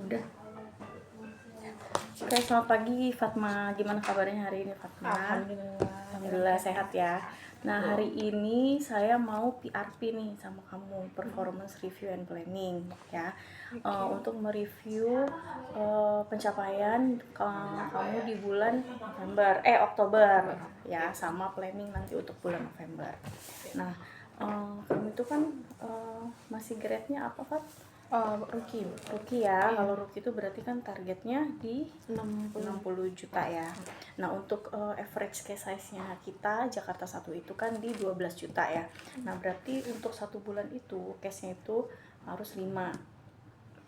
Udah. Oke, selamat pagi Fatma. Gimana kabarnya hari ini Fatma? Alhamdulillah sehat ya. Nah, hari ini saya mau PRP nih sama kamu, Performance Review and Planning ya. Untuk mereview pencapaian kamu di bulan Oktober ya, sama planning nanti untuk bulan November. Nah, kamu itu kan masih grade-nya apa, Fat? Rookie ya. Kalau rookie itu berarti kan targetnya di 60 juta ya. Nah, untuk average case size-nya kita Jakarta 1 itu kan di 12 juta ya. Nah, berarti untuk 1 bulan itu case-nya itu harus 5.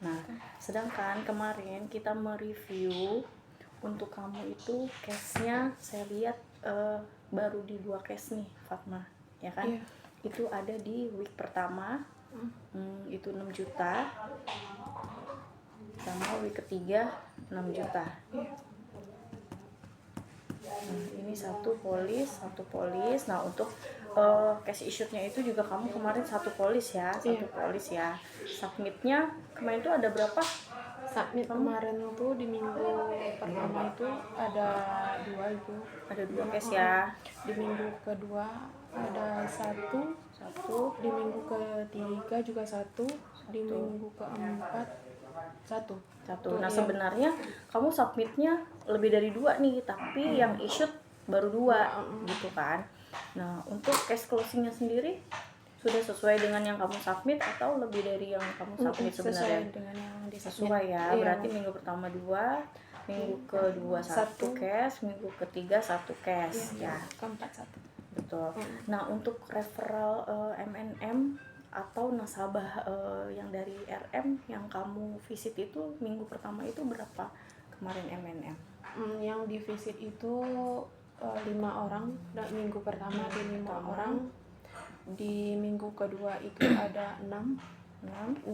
Nah, sedangkan kemarin kita mereview untuk kamu itu case-nya saya lihat baru di 2 case nih Fatma, ya kan? Itu ada di week pertama itu 6 juta, sama week ketiga 6 juta. Nah, ini satu polis. Nah, untuk cash issue-nya itu juga kamu kemarin satu polis ya. Submitnya kemarin itu ada berapa? Submit kemarin tuh di minggu pertama itu ada 2 itu. Ada 2 case ya. Di minggu kedua ada satu, di minggu ketiga juga satu, di minggu keempat satu. Nah, sebenarnya kamu submitnya lebih dari 2 nih, tapi yang issued baru 2 gitu kan. Nah, untuk case closingnya sendiri sudah sesuai dengan yang kamu submit atau lebih dari yang kamu submit sebenarnya? Sesuai dengan yang sesuai ya. Berarti minggu pertama 2, minggu kedua 1 case, minggu ketiga 1 case ya. Keempat 1. Betul. Nah, untuk referral MNM atau nasabah yang dari RM yang kamu visit itu minggu pertama itu berapa kemarin MNM? Yang di visit itu 5 orang. Dan minggu pertama di 5 orang. Di minggu kedua itu ada 6.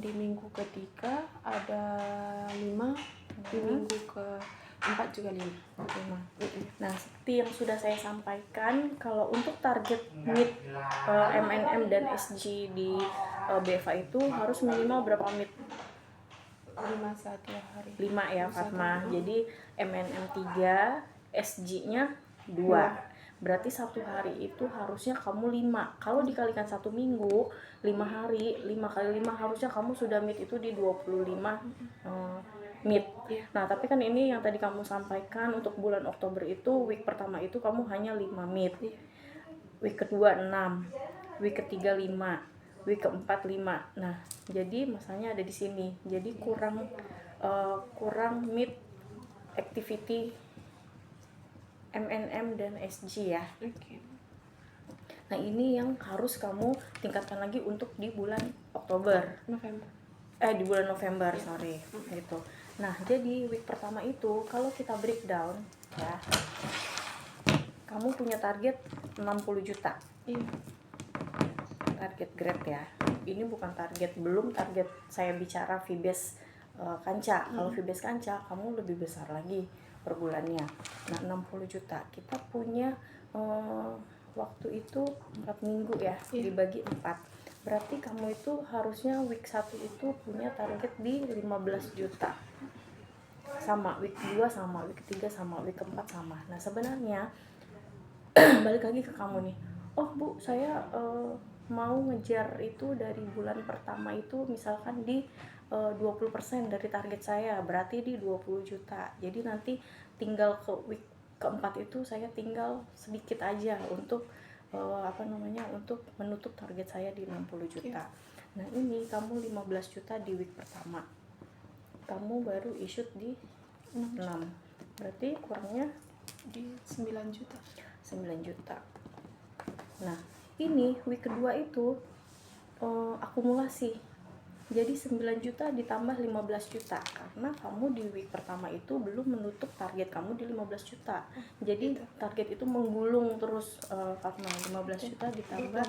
Di minggu ketiga ada 5. Di minggu keempat juga 5. Nah, seperti yang sudah saya sampaikan, kalau untuk target meet MNM dan SG di BEVA itu harus minimal berapa meet? 5 satu hari. 5 ya Fatma. Jadi MNM 3, SG-nya 2. Berarti 1 hari itu harusnya kamu 5. Kalau dikalikan 1 minggu, 5 hari, 5 kali 5 harusnya kamu sudah meet itu di 25 meet. Nah, tapi kan ini yang tadi kamu sampaikan untuk bulan Oktober itu week pertama itu kamu hanya 5 meet. Week kedua 6, week ketiga 5, week keempat 5. Nah, jadi masalahnya ada di sini. Jadi kurang meet activity MNM dan SG ya. Nah, ini yang harus kamu tingkatkan lagi untuk di bulan di bulan November, gitu. Nah, jadi week pertama itu kalau kita breakdown ya, kamu punya target 60 juta. Target grade ya. Ini bukan belum target saya bicara fee-base Kanca. Kalau fee-base Kanca kamu lebih besar lagi per bulannya. Nah, 60 juta. Kita punya waktu itu 4 minggu ya, dibagi 4. Berarti kamu itu harusnya week 1 itu punya target di 15 juta. Sama, week 2 sama, week 3 sama, week 4 sama. Nah, sebenarnya balik lagi ke kamu nih. Oh, Bu, saya mau ngejar itu dari bulan pertama itu misalkan di 20% dari target saya, berarti di 20 juta. Jadi nanti tinggal ke week keempat itu saya tinggal sedikit aja untuk untuk menutup target saya di 60 juta. Nah, ini kamu 15 juta di week pertama. Kamu baru issued di 6. Berarti kurangnya di 9 juta. Nah, ini week kedua itu akumulasi. Jadi 9 juta ditambah 15 juta karena kamu di week pertama itu belum menutup target kamu di 15 juta. Jadi target itu menggulung terus Fatma. 15 juta ditambah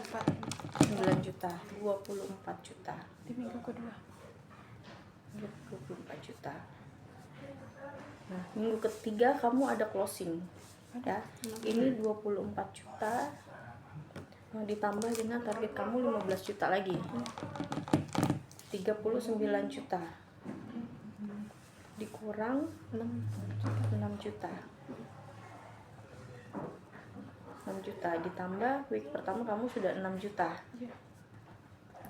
9 juta, 24 juta. Di minggu kedua 24 juta. Nah, minggu ketiga kamu ada closing ya. Ini 24 juta ditambah dengan target kamu 15 juta lagi. 39 juta. dikurang 6 juta. 6 juta ditambah week pertama kamu sudah 6 juta.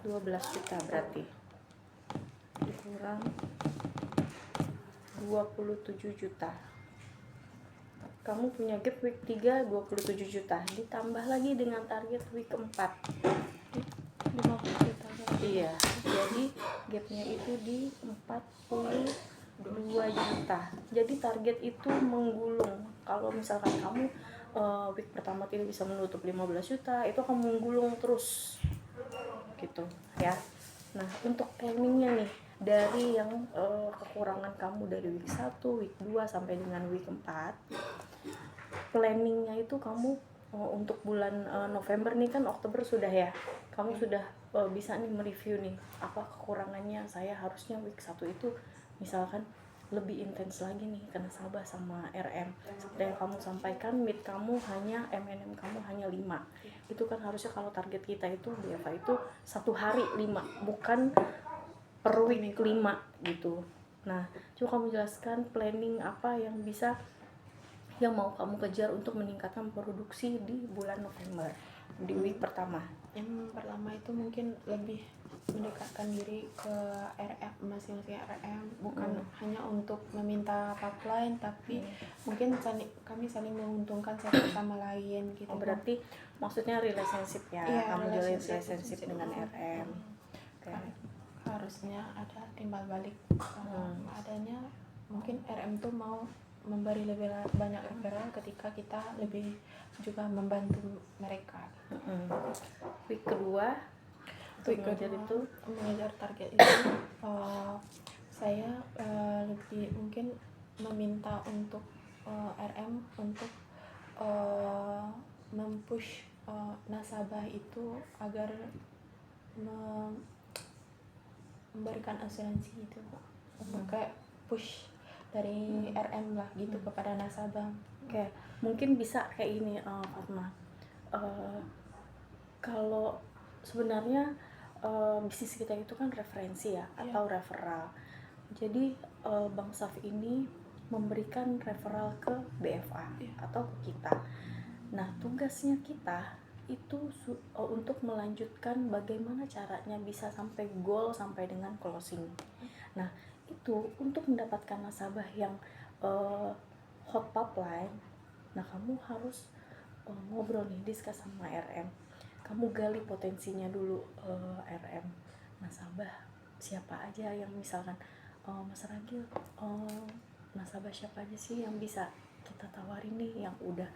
12 juta berarti. Dikurang 27 juta. Kamu punya gap week 3 27 juta. Ditambah lagi dengan target week 4. 50 juta. Iya, jadi gapnya itu di 42 juta. Jadi target itu menggulung. Kalau misalkan kamu week pertama tidak bisa menutup 15 juta, itu akan menggulung terus gitu ya. Nah, untuk planningnya nih, dari yang kekurangan kamu dari week 1, week 2 sampai dengan week 4, planningnya itu kamu untuk bulan November nih, kan Oktober sudah ya, kamu sudah bisa nih mereview nih apa kekurangannya. Saya harusnya week 1 itu misalkan lebih intens lagi nih ke nasabah sama RM. Seperti yang kamu sampaikan, mid kamu hanya MNM kamu hanya 5. Itu kan harusnya kalau target kita itu BFA itu 1 hari 5, bukan per week 5 gitu. Nah, coba kamu jelaskan planning apa yang mau kamu kejar untuk meningkatkan produksi di bulan November di week pertama. Yang pertama itu mungkin lebih mendekatkan diri ke RM, masing-masing RM, bukan hanya untuk meminta pipeline, tapi mungkin kami saling menguntungkan satu sama lain gitu. Berarti maksudnya relationship ya, iya, kamu jalin relationship dengan RM. Harusnya ada timbal balik. Adanya mungkin RM tuh mau memberi lebih banyak referral ketika kita lebih juga membantu mereka. Week kedua itu mengejar target itu saya lebih mungkin meminta untuk RM untuk mempush nasabah itu agar memberikan asuransi itu, kayak push dari RM lah gitu kepada nasabah. Oke, mungkin bisa kayak ini Fatma. Kalau sebenarnya bisnis kita itu kan referensi ya, atau referral. Jadi Bank Saf ini memberikan referral ke BFA atau ke kita. Nah, tugasnya kita itu untuk melanjutkan bagaimana caranya bisa sampai goal, sampai dengan closing. Nah, itu untuk mendapatkan nasabah yang hot pipeline. Nah, kamu harus ngobrol nih, discuss sama RM. Kamu gali potensinya dulu, RM nasabah siapa aja yang misalkan Mas Ragil, nasabah siapa aja sih yang bisa kita tawarin nih, yang udah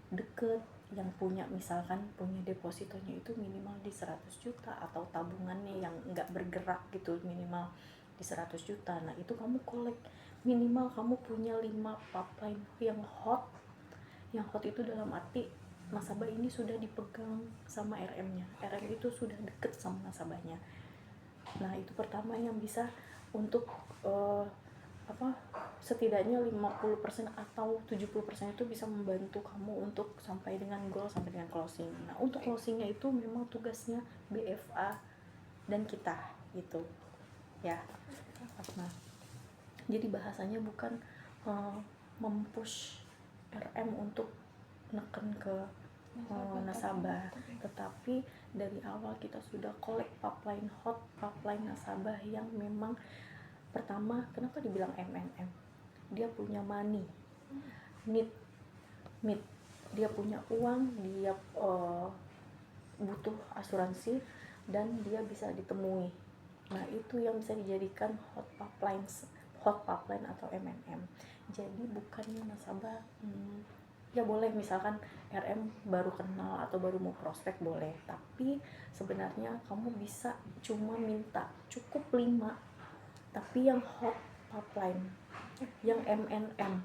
deket, yang punya misalkan punya depositonya itu minimal di 100 juta atau tabungannya yang nggak bergerak gitu minimal di 100 juta. Nah, itu kamu collect, minimal kamu punya 5 pipeline yang hot. Yang hot itu dalam arti nasabah ini sudah dipegang sama RM-nya. RM itu sudah deket sama nasabahnya. Nah, itu pertama yang bisa untuk setidaknya 50% atau 70% itu bisa membantu kamu untuk sampai dengan goal, sampai dengan closing. Nah, untuk closingnya itu memang tugasnya BFA dan kita gitu ya. Nah, jadi bahasanya bukan mempush RM untuk neken ke nasabah, tetapi dari awal kita sudah collect pipeline hot, pipeline nasabah yang memang pertama, kenapa dibilang MNM? Dia punya money, need, dia punya uang, dia butuh asuransi, dan dia bisa ditemui. Nah, itu yang bisa dijadikan hot pipeline atau MNM. Jadi bukannya nasabah ya boleh misalkan RM baru kenal atau baru mau prospek boleh, tapi sebenarnya kamu bisa cuma minta cukup 5, tapi yang hot pipeline, yang MNM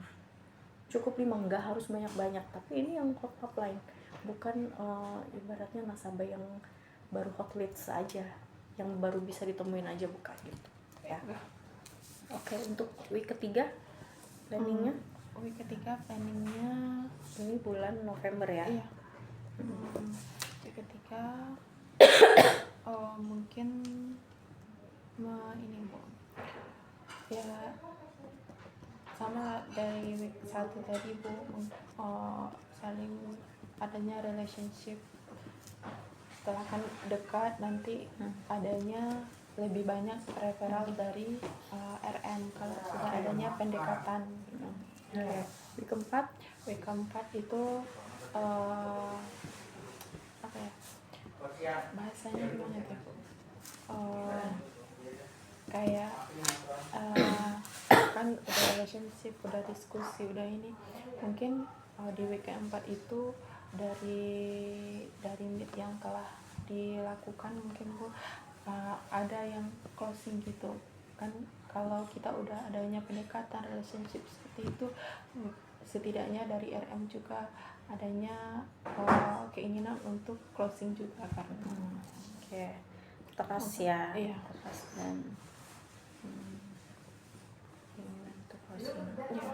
cukup 5, nggak harus banyak-banyak, tapi ini yang hot pipeline, bukan ibaratnya nasabah yang baru hot leads saja, yang baru bisa ditemuin aja, bukan gitu ya. Oke, untuk week ketiga planningnya? Week ketiga planningnya ini bulan November ya? Iya. Week ketiga mungkin ini Bu ya, sama dari week 1 tadi Bu, saling adanya relationship. Setelah kan dekat nanti adanya lebih banyak referral dari RM kalau sudah adanya pendekatan gitu. Week keempat Week keempat itu apa ya bahasanya gimana tuh, kayak kan udah relationship, udah diskusi, udah ini mungkin di week keempat itu dari meet yang telah dilakukan mungkin Bu, ada yang closing gitu kan. Kalau kita udah adanya pendekatan relationship seperti itu, setidaknya dari RM juga adanya keinginan untuk closing juga karena teras ya. Iya. Teras dan keinginan untuk closing. Iya.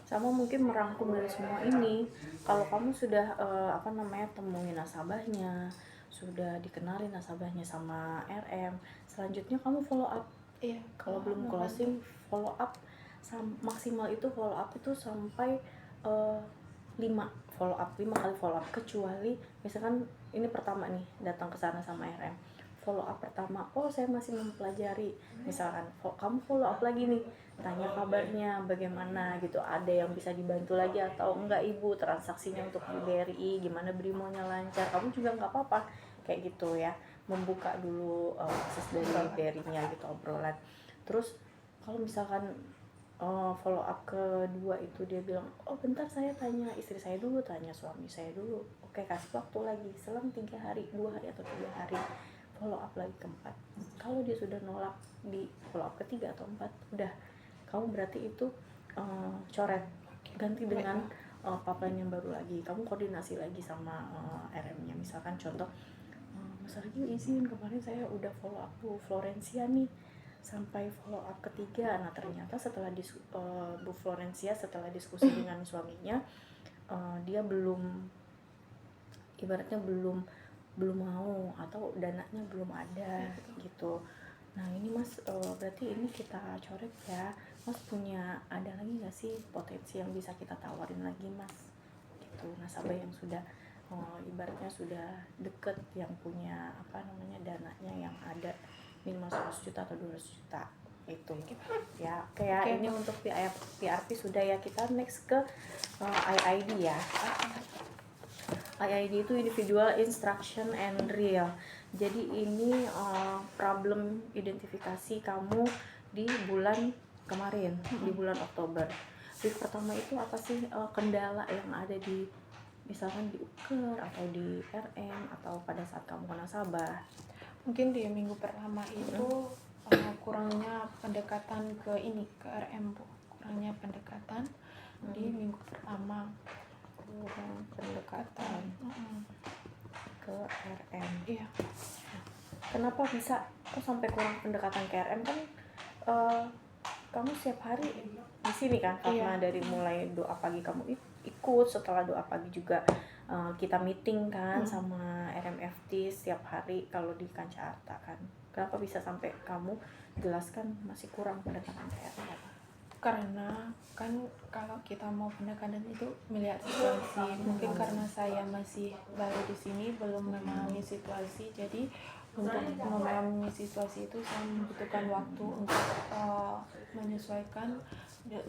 Sama mungkin merangkum dari semua ini, kalau kamu sudah temuin nasabahnya, sudah dikenalin nasabahnya sama RM, selanjutnya kamu follow up. Iya. Kalau belum closing, follow up maksimal itu follow up itu sampai 5 kali follow up, kecuali misalkan ini pertama nih datang ke sana sama RM, follow up pertama, saya masih mempelajari, misalkan kamu follow up lagi nih, tanya kabarnya bagaimana gitu, ada yang bisa dibantu lagi atau enggak ibu, transaksinya untuk di BRI gimana, brimonya lancar, kamu juga nggak apa-apa kayak gitu ya, membuka dulu akses dari BRI-nya gitu, obrolan. Terus kalau misalkan follow up kedua itu dia bilang, bentar saya tanya istri saya dulu, tanya suami saya dulu, oke kasih waktu lagi selang 3 hari, 2 hari atau 3 hari, follow up lagi keempat. Kalau dia sudah nolak di follow up ketiga atau 4, udah kamu berarti itu coret, ganti dengan pipeline yang baru lagi, kamu koordinasi lagi sama RM-nya. Misalkan contoh, Mas Argil izin, kemarin saya udah follow up Bu Florencia nih sampai follow up ketiga. Nah ternyata setelah Bu Florencia setelah diskusi dengan suaminya, dia ibaratnya belum mau atau dananya belum ada gitu. Nah ini Mas, berarti ini kita coret ya, Mas punya ada lagi nggak sih potensi yang bisa kita tawarin lagi Mas gitu, nasabah yang sudah ibaratnya sudah deket, yang punya dananya yang ada minimal 100 juta atau 200 juta itu ya. Oke ya, ini untuk PRP sudah ya. Kita next ke IID ya. IID itu individual instruction and real. Jadi ini problem identifikasi kamu di bulan kemarin, di bulan Oktober. Week pertama itu apa sih kendala yang ada di misalkan di UKER atau di RM atau pada saat kamu ke nasabah? Mungkin di minggu pertama itu kurangnya pendekatan ke RM Bu. Kurangnya pendekatan di minggu pertama. Kurang pendekatan ke RM. Iya. Kenapa bisa sampai kurang pendekatan ke RM? Kan kamu setiap hari di sini kan, Fatma, dari mulai doa pagi kamu ikut, setelah doa pagi juga kita meeting kan sama RMFT setiap hari kalau di Kancah Arta kan. Kenapa bisa sampai kamu jelaskan masih kurang pendekatan ke RM? Karena kan kalau kita mau pendekatan itu melihat situasi, mungkin karena saya masih baru di sini, belum memahami situasi, jadi untuk memahami situasi itu saya membutuhkan waktu untuk menyesuaikan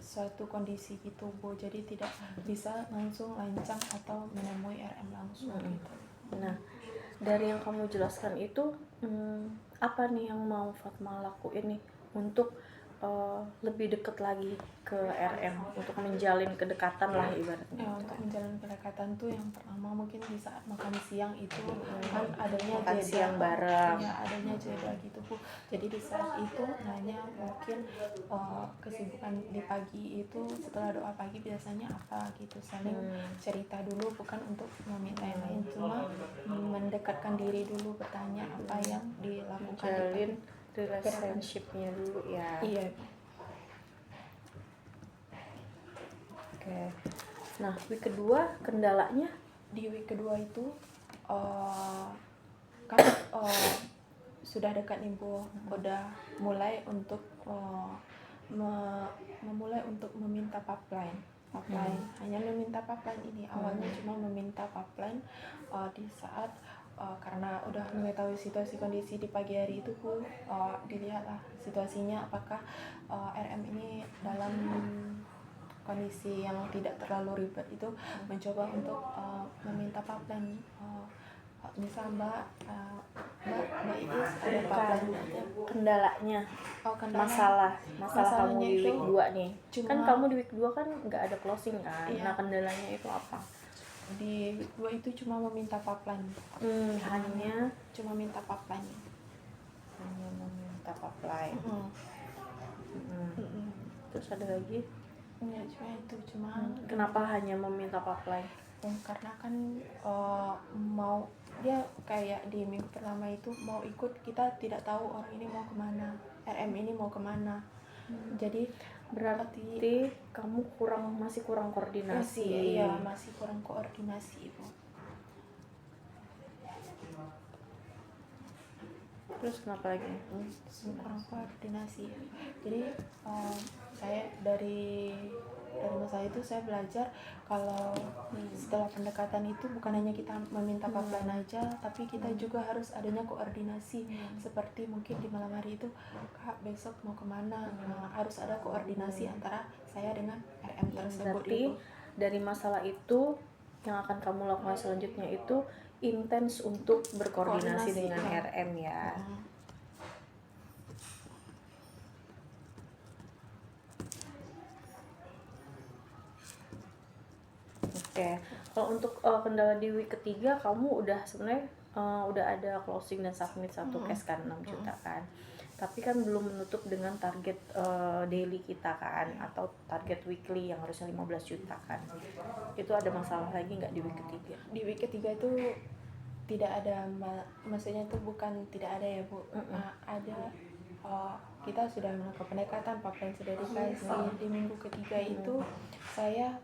suatu kondisi gitu Bu, jadi tidak bisa langsung lancang atau menemui RM langsung gitu. Nah dari yang kamu jelaskan itu apa nih yang mau Fatma lakuin nih untuk lebih dekat lagi ke RM, untuk menjalin kedekatan lah ibaratnya. Untuk menjalin kedekatan tuh yang pertama mungkin di saat makan siang itu kan adanya makan siang bareng. Ya, adanya jeda gitu Bu. Jadi di saat itu nanya mungkin kesibukan di pagi itu setelah doa pagi biasanya apa gitu, saling cerita dulu, bukan untuk meminta yang lain, cuma mendekatkan diri dulu, bertanya apa yang dilakukan, menjalin relationship-nya dulu ya. Iya. Oke. Nah week kedua kendalanya? Di week kedua itu kan sudah dekat nih Bu, udah mulai untuk memulai untuk meminta pipeline. Hanya meminta pipeline ini, awalnya cuma meminta pipeline di saat karena udah mengetahui situasi kondisi di pagi hari itu Bu, dilihatlah situasinya apakah RM ini dalam kondisi yang tidak terlalu ribet, itu mencoba untuk meminta pipeline. Misal Mbak Iis ada pipeline kendalanya, kendala. masalah kamu di week 2 nih. Kan kamu di week 2 kan nggak ada closing kan. Iya. Nah, kendalanya itu apa? Di week 2 itu cuma meminta pipeline. Hanya minta pipeline. meminta pipeline. Terus ada lagi? Ya, cuma kenapa hanya meminta pipeline? Karena kan mau dia kayak di minggu pertama itu mau ikut, kita tidak tahu orang ini mau kemana, RM ini mau kemana. Jadi berarti kamu masih kurang koordinasi. Iya, masih kurang koordinasi Bu. Terus kenapa lagi? Kurang koordinasi. Jadi saya dari masalah itu saya belajar kalau setelah pendekatan itu bukan hanya kita meminta pipeline aja, tapi kita juga harus adanya koordinasi. Seperti mungkin di malam hari itu, Kak besok mau kemana, harus ada koordinasi antara saya dengan RM tersebut. Berarti dari masalah itu yang akan kamu lakukan selanjutnya itu intens untuk berkoordinasi dengan RM ya. Oke. Kalau untuk kendala di week ketiga, kamu udah sebenarnya udah ada closing dan submit satu case kan 6 juta kan. Tapi kan belum menutup dengan target daily kita kan, atau target weekly yang harusnya 15 juta kan. Itu ada masalah lagi nggak di week ketiga? Di week ketiga itu tidak ada, maksudnya itu bukan tidak ada ya Bu. Ada, kita sudah melakukan pendekatan, pipeline sudah dikasih. Di minggu ketiga itu saya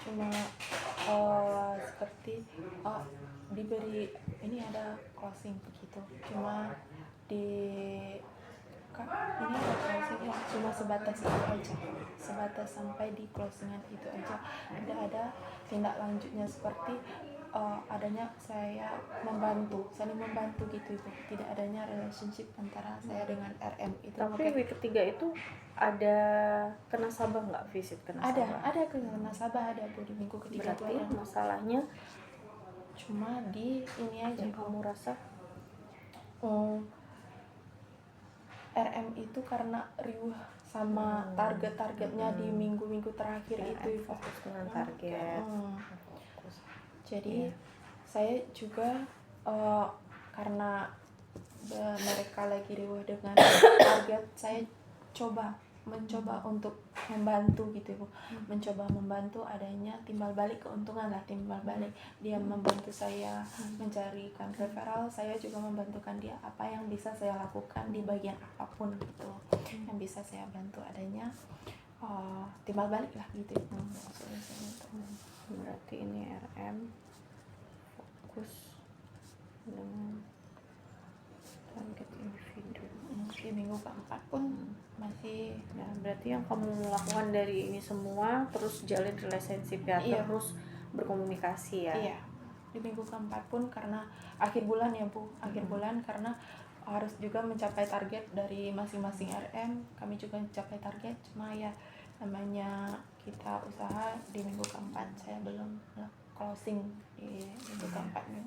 cuma seperti diberi ini ada closing begitu, cuma ini ada closing ya, cuma sebatas itu aja, sebatas sampai di closingan itu aja. Tidak ada tindak lanjutnya seperti adanya saya saling membantu gitu Ibu. Tidak adanya relationship antara saya dengan RM itu. Tapi week ketiga itu ada ke nasabah nggak, visit ke nasabah? Ada ke nasabah, ada Bu di minggu ketiga. Berarti masalahnya cuma di ini aja. Yang kamu rasa RM itu karena riuh sama target-targetnya di minggu-minggu terakhir itu fokus dengan target. Jadi saya juga karena mereka lagi riuh dengan target, saya mencoba untuk membantu gitu Bu. Mencoba membantu adanya timbal balik keuntungan lah, timbal balik. Dia membantu saya mencarikan referral, saya juga membantukan dia apa yang bisa saya lakukan di bagian apapun gitu. Yang bisa saya bantu adanya timbal balik lah gitu. Berarti ini RM fokus dengan target individu. Di minggu keempat pun masih. Nah, berarti yang kamu lakukan dari ini semua terus jalin relationship ya, terus berkomunikasi ya. Iya. Di minggu keempat pun karena akhir bulan ya Bu, akhir bulan karena harus juga mencapai target dari masing-masing RM. Kami juga mencapai target, cuma ya namanya kita usaha. Di minggu keempat saya belum closing di minggu keempatnya.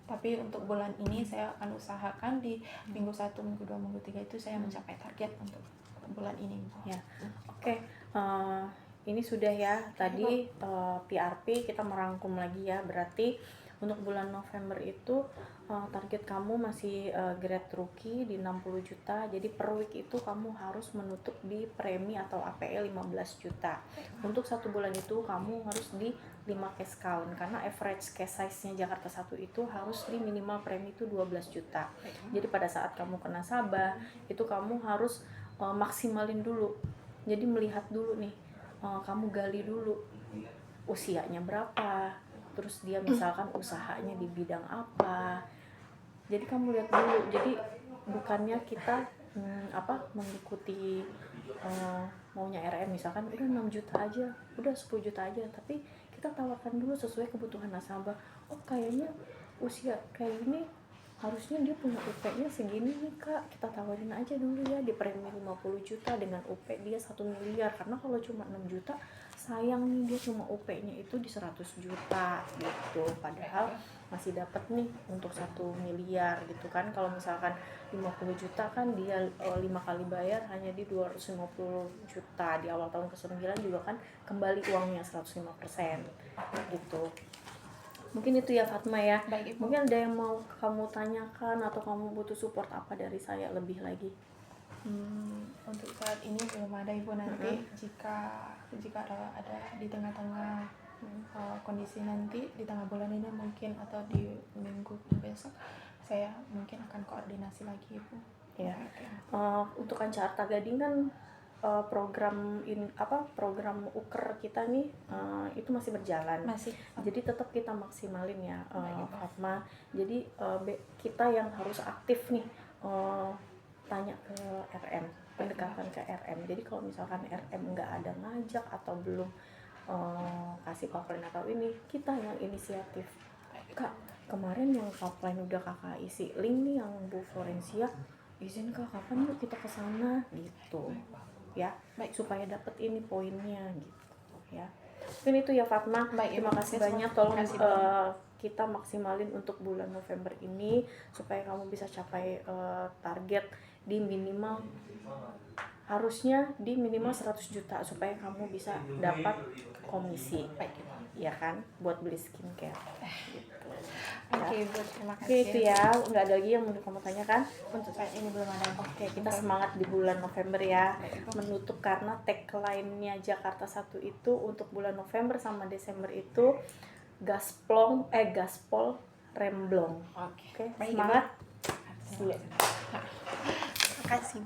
Tapi untuk bulan ini saya akan usahakan di minggu 1, minggu 2, minggu 3 itu saya mencapai target untuk bulan ini ya. Oke. Ini sudah ya tadi PRP, kita merangkum lagi ya. Berarti untuk bulan November itu target kamu masih grade rookie di 60 juta. Jadi per week itu kamu harus menutup di premi atau APL 15 juta. Untuk satu bulan itu kamu harus di 5 cash count, karena average cash size-nya Jakarta 1 itu harus di minimal premi itu 12 juta. Jadi pada saat kamu ke nasabah itu kamu harus maksimalin dulu. Jadi melihat dulu nih, kamu gali dulu usianya berapa, terus dia misalkan usahanya di bidang apa. Jadi kamu lihat dulu. Jadi bukannya kita mengikuti maunya RM, misalkan udah 6 juta aja, udah 10 juta aja, tapi kita tawarkan dulu sesuai kebutuhan nasabah. Oh kayaknya usia kayak gini harusnya dia punya UP-nya segini nih kak, kita tawarin aja dulu ya di premi 50 juta dengan UP dia 1 miliar, karena kalau cuma 6 juta sayang nih, dia cuma UP-nya itu di 100 juta gitu, padahal masih dapat nih untuk 1 miliar gitu kan. Kalau misalkan 50 juta kan dia 5 kali bayar hanya di 250 juta, di awal tahun ke-9 juga kan kembali uangnya 105% gitu. Mungkin itu ya Fatma ya. Baik, Ibu. Mungkin ada yang mau kamu tanyakan atau kamu butuh support apa dari saya lebih lagi? Untuk saat ini belum ada Ibu. Nanti jika ada di tengah-tengah kondisi nanti di tengah bulan ini mungkin atau di minggu besok, saya mungkin akan koordinasi lagi Ibu. Ya. Untuk Ancarta Gading kan program uker kita nih itu masih berjalan. Masih. Jadi tetap kita maksimalin ya Fatma. Jadi kita yang harus aktif nih tanya ke RM, pendekatan ke RM. Jadi kalau misalkan RM nggak ada ngajak atau belum kasih pipeline atau ini, kita yang inisiatif. Kak, kemarin yang pipeline udah kakak isi link nih yang Bu Florencia, izin kak kapan yuk kita kesana gitu ya. Baik, supaya dapat ini poinnya gitu ya. Mungkin itu ya Fatma. Baik, terima kasih banyak. Tolong kita maksimalin untuk bulan November ini supaya kamu bisa capai target di minimal, harusnya di minimal 100 juta supaya kamu bisa dapat komisi. Baik, ya kan, buat beli skincare gitu. Oke, Ibu, terima kasih. Oke, itu ya. Nggak ada lagi yang mau kamu tanyakan? Untuk saat ini belum ada. Oke, kita semangat di bulan November ya. Menutup karena tagline-nya Jakarta 1 itu untuk bulan November sama Desember itu gaspol remblong. Oke. Semangat. Terima kasih.